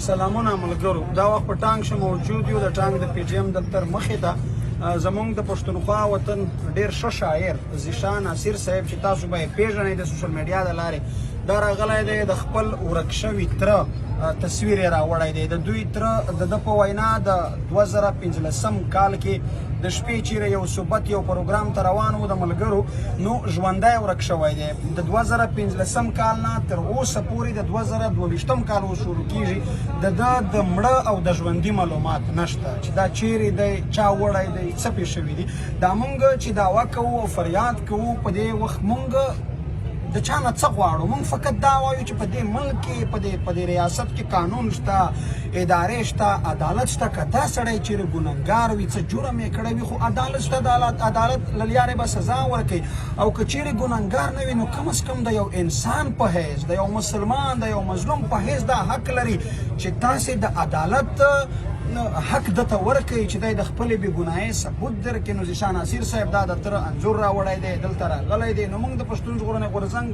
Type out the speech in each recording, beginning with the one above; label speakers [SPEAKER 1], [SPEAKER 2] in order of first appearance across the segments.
[SPEAKER 1] سلامونه ملګرو. دا وخت په ټانک شه موجود یو د ټانک د پی جی ایم دفتر مخې ته زمونږ د پښتونخوا وطن ډېر ښه شاعر ذیشان ناصر صاحب چې تاسو به یې پیژنئ د سوشل میډیا د لارې، دا راغلی دی د خپل ورک شوي تره تصویر یې راوړی دی. د دوی تره د ده په وینا د 2015 کال کې د شپې چیرې یو صحبت یو پروګرام ته روان و د ملګرو، نو ژوندی ورک شوی دی. د 2015 کال نه تر اوسه پورې د 2022 کال شروع کیږي د ده د مړه او د ژوندي معلومات نشته چې دا چیرې دی، چا وړی دی، څه پېښ شوي دي. دا مونږ چې دعوه کوو او فریاد کوو په دې وخت مونږ د چا نه څه غواړو، مونږ فقط دا وایو چې په دې ملک کې په دې ریاست کې قانون شته، ادارې شته، عدالت شته. که دا سړی چیرې ګنهګار وي، څه جرم یې کړی وي، خو عدالت شته، عدالت له لارې به سزا ورکوي. او که چیرې ګنهګار نه وي، نو کم از کم د یو انسان په حیث، د یو مسلمان، د یو مظلوم په حیث دا حق لري چې تاسې د عدالت حق دته ورکوي چې دی د خپلې بې ګناهۍ ثبوت درکړي. نو ذیشان ناصر صاحب دا د تره انځور راوړی دی، دلته راغلی دی. نو موږ د پښتون ژغورنې غورځنګ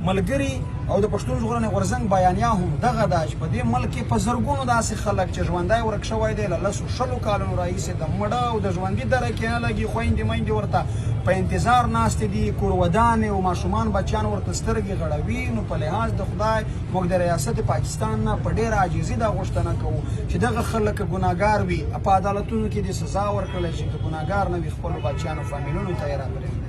[SPEAKER 1] ملګري او د پښتون ژغورنې غورځنګ بیانیه هم دغه ده چې په دې ملک کې په زرګونو داسې خلک چې ژوندی ورک شوی دی له 10-20 کالونو راهیسې د مړه او د ژوندي دره کې نه لګي. خویندې میندې ورته په انتظار ناستې دي، کورودانې او ماشومان بچیان ورته سترګې غړوي. نو په لحاظ د خدای موږ د ریاست پاکستان نه په ډېره عاجزي دا غوښتنه کوو چې دغه خلک ګناهګار وي په عدالتونو کې د سزا ورکړلی شي، که ګناهګار نه وي خپلو بچیانو فامیلونو ته یې راپرېږدي.